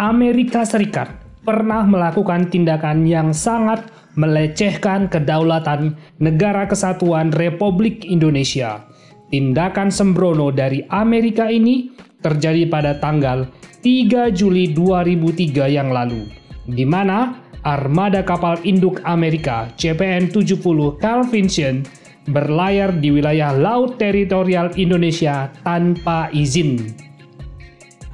Amerika Serikat pernah melakukan tindakan yang sangat melecehkan kedaulatan Negara Kesatuan Republik Indonesia. Tindakan sembrono dari Amerika ini terjadi pada tanggal 3 Juli 2003 yang lalu, di mana armada kapal induk Amerika CPN-70 Carl Vinson berlayar di wilayah laut teritorial Indonesia tanpa izin.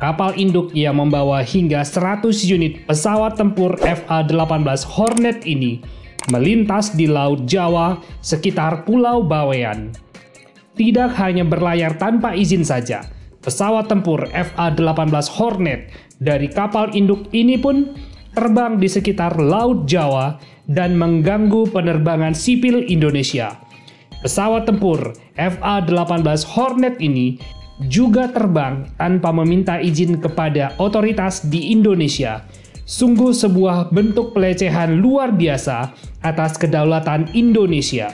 Kapal induk yang membawa hingga 100 unit pesawat tempur FA-18 Hornet ini melintas di Laut Jawa sekitar Pulau Bawean. Tidak hanya berlayar tanpa izin saja, pesawat tempur FA-18 Hornet dari kapal induk ini pun terbang di sekitar Laut Jawa dan mengganggu penerbangan sipil Indonesia. Pesawat tempur FA-18 Hornet ini juga terbang tanpa meminta izin kepada otoritas di Indonesia. Sungguh sebuah bentuk pelecehan luar biasa atas kedaulatan Indonesia.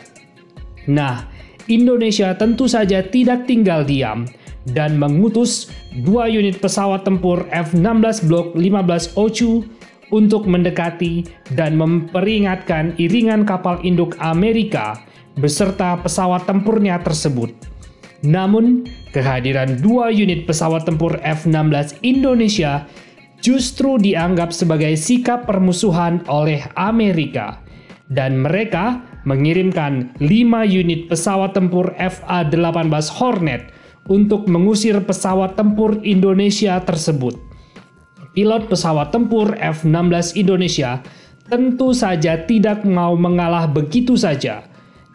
Nah, Indonesia tentu saja tidak tinggal diam dan mengutus 2 unit pesawat tempur F-16 Block 15 Ochu untuk mendekati dan memperingatkan iringan kapal induk Amerika beserta pesawat tempurnya tersebut. Namun, kehadiran 2 unit pesawat tempur F-16 Indonesia justru dianggap sebagai sikap permusuhan oleh Amerika, dan mereka mengirimkan 5 unit pesawat tempur FA-18 Hornet untuk mengusir pesawat tempur Indonesia tersebut. Pilot pesawat tempur F-16 Indonesia tentu saja tidak mau mengalah begitu saja,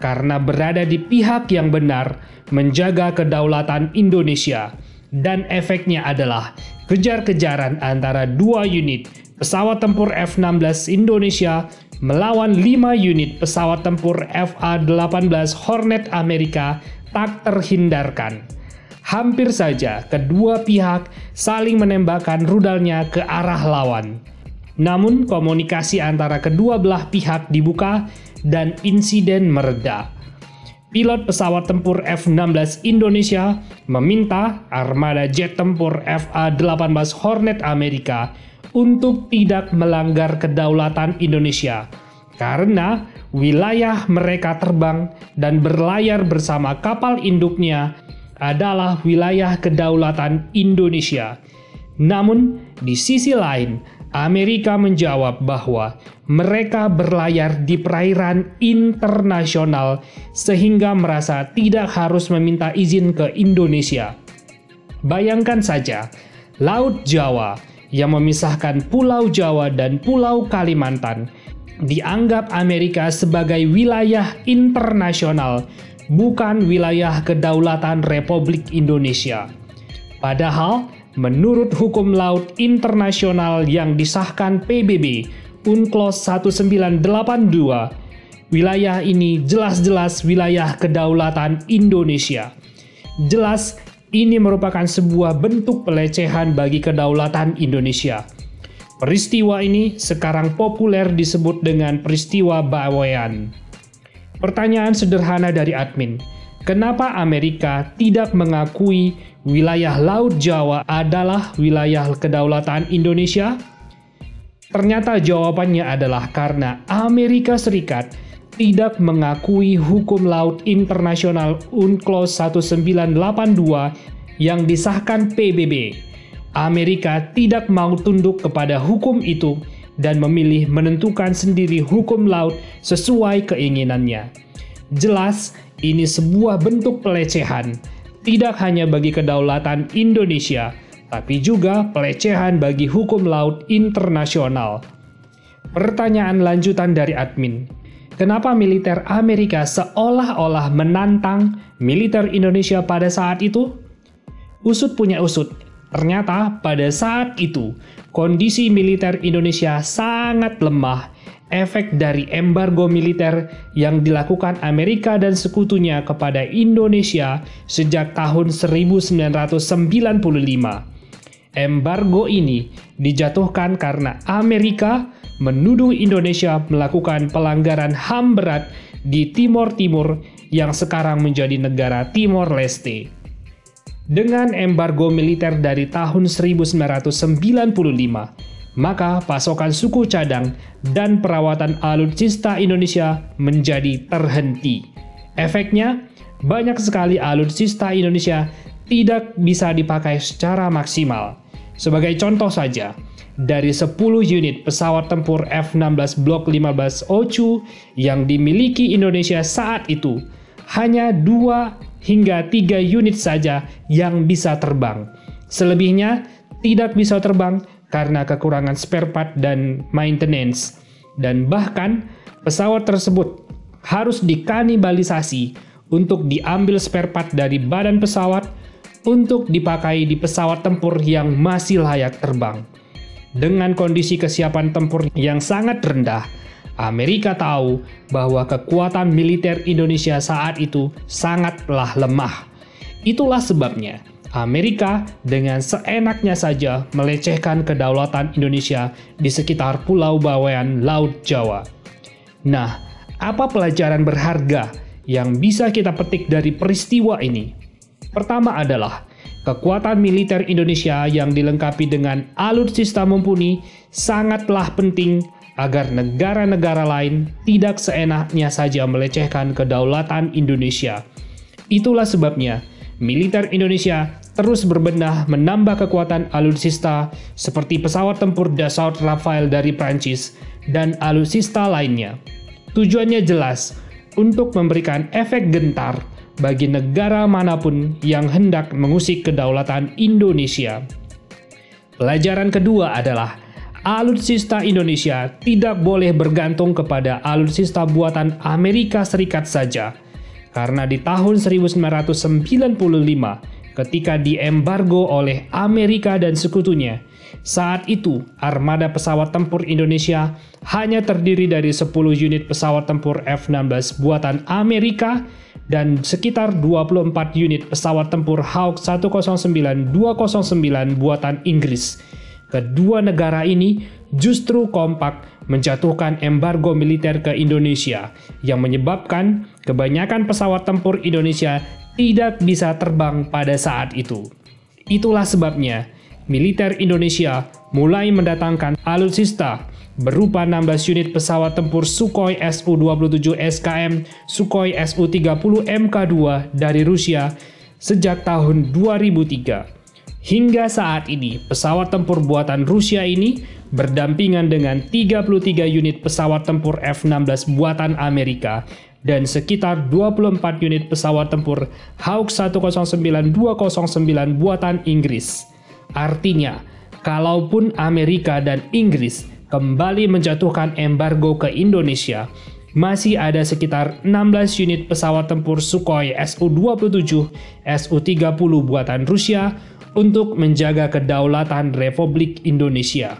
karena berada di pihak yang benar menjaga kedaulatan Indonesia, dan efeknya adalah kejar-kejaran antara 2 unit pesawat tempur F-16 Indonesia melawan 5 unit pesawat tempur FA-18 Hornet Amerika tak terhindarkan. Hampir saja kedua pihak saling menembakkan rudalnya ke arah lawan. Namun komunikasi antara kedua belah pihak dibuka dan insiden mereda. Pilot pesawat tempur F-16 Indonesia meminta armada jet tempur FA-18 Hornet Amerika untuk tidak melanggar kedaulatan Indonesia karena wilayah mereka terbang dan berlayar bersama kapal induknya adalah wilayah kedaulatan Indonesia. Namun, di sisi lain, Amerika menjawab bahwa mereka berlayar di perairan internasional sehingga merasa tidak harus meminta izin ke Indonesia. Bayangkan saja, Laut Jawa yang memisahkan Pulau Jawa dan Pulau Kalimantan dianggap Amerika sebagai wilayah internasional, bukan wilayah kedaulatan Republik Indonesia. Padahal, menurut hukum laut internasional yang disahkan PBB UNCLOS 1982, wilayah ini jelas-jelas wilayah kedaulatan Indonesia. Jelas, ini merupakan sebuah bentuk pelecehan bagi kedaulatan Indonesia. Peristiwa ini sekarang populer disebut dengan peristiwa Bawean. Pertanyaan sederhana dari admin, kenapa Amerika tidak mengakui wilayah Laut Jawa adalah wilayah kedaulatan Indonesia? Ternyata jawabannya adalah karena Amerika Serikat tidak mengakui hukum laut internasional UNCLOS 1982 yang disahkan PBB. Amerika tidak mau tunduk kepada hukum itu dan memilih menentukan sendiri hukum laut sesuai keinginannya. Jelas, ini sebuah bentuk pelecehan, tidak hanya bagi kedaulatan Indonesia, tapi juga pelecehan bagi hukum laut internasional. Pertanyaan lanjutan dari admin, kenapa militer Amerika seolah-olah menantang militer Indonesia pada saat itu? Usut punya usut, ternyata pada saat itu, kondisi militer Indonesia sangat lemah, efek dari embargo militer yang dilakukan Amerika dan sekutunya kepada Indonesia sejak tahun 1995. Embargo ini dijatuhkan karena Amerika menuduh Indonesia melakukan pelanggaran HAM berat di Timor Timur yang sekarang menjadi negara Timor Leste. Dengan embargo militer dari tahun 1995, maka pasokan suku cadang dan perawatan alutsista Indonesia menjadi terhenti. Efeknya, banyak sekali alutsista Indonesia tidak bisa dipakai secara maksimal. Sebagai contoh saja, dari 10 unit pesawat tempur F-16 Block 15 Ochu yang dimiliki Indonesia saat itu, hanya 2 hingga 3 unit saja yang bisa terbang. Selebihnya tidak bisa terbang karena kekurangan spare part dan maintenance. Dan bahkan pesawat tersebut harus dikanibalisasi untuk diambil spare part dari badan pesawat untuk dipakai di pesawat tempur yang masih layak terbang. Dengan kondisi kesiapan tempur yang sangat rendah, Amerika tahu bahwa kekuatan militer Indonesia saat itu sangatlah lemah. Itulah sebabnya Amerika dengan seenaknya saja melecehkan kedaulatan Indonesia di sekitar Pulau Bawean, Laut Jawa. Nah, apa pelajaran berharga yang bisa kita petik dari peristiwa ini? Pertama adalah kekuatan militer Indonesia yang dilengkapi dengan alutsista mumpuni sangatlah penting agar negara-negara lain tidak seenaknya saja melecehkan kedaulatan Indonesia. Itulah sebabnya militer Indonesia terus berbenah menambah kekuatan alutsista seperti pesawat tempur Dassault Rafale dari Prancis dan alutsista lainnya. Tujuannya jelas, untuk memberikan efek gentar bagi negara manapun yang hendak mengusik kedaulatan Indonesia. Pelajaran kedua adalah alutsista Indonesia tidak boleh bergantung kepada alutsista buatan Amerika Serikat saja, karena di tahun 1995 ketika diembargo oleh Amerika dan sekutunya, saat itu armada pesawat tempur Indonesia hanya terdiri dari 10 unit pesawat tempur F-16 buatan Amerika dan sekitar 24 unit pesawat tempur Hawk 109-209 buatan Inggris. Kedua negara ini justru kompak menjatuhkan embargo militer ke Indonesia yang menyebabkan kebanyakan pesawat tempur Indonesia tidak bisa terbang pada saat itu. Itulah sebabnya militer Indonesia mulai mendatangkan alutsista berupa 16 unit pesawat tempur Sukhoi Su-27 SKM, Sukhoi Su-30 Mk2 dari Rusia sejak tahun 2003. Hingga saat ini, pesawat tempur buatan Rusia ini berdampingan dengan 33 unit pesawat tempur F-16 buatan Amerika dan sekitar 24 unit pesawat tempur Hawk 109-209 buatan Inggris. Artinya, kalaupun Amerika dan Inggris kembali menjatuhkan embargo ke Indonesia, masih ada sekitar 16 unit pesawat tempur Sukhoi Su-27, Su-30 buatan Rusia untuk menjaga kedaulatan Republik Indonesia.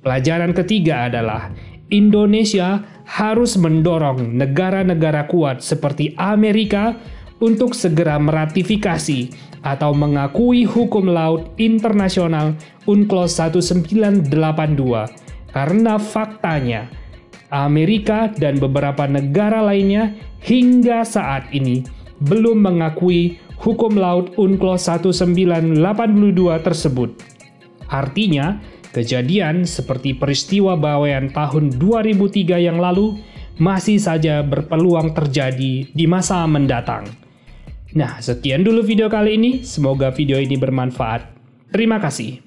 Pelajaran ketiga adalah Indonesia harus mendorong negara-negara kuat seperti Amerika untuk segera meratifikasi atau mengakui hukum laut internasional UNCLOS 1982 karena faktanya Amerika dan beberapa negara lainnya hingga saat ini belum mengakui hukum laut UNCLOS 1982 tersebut. Artinya, kejadian seperti peristiwa Bawean tahun 2003 yang lalu masih saja berpeluang terjadi di masa mendatang. Nah, sekian dulu video kali ini. Semoga video ini bermanfaat. Terima kasih.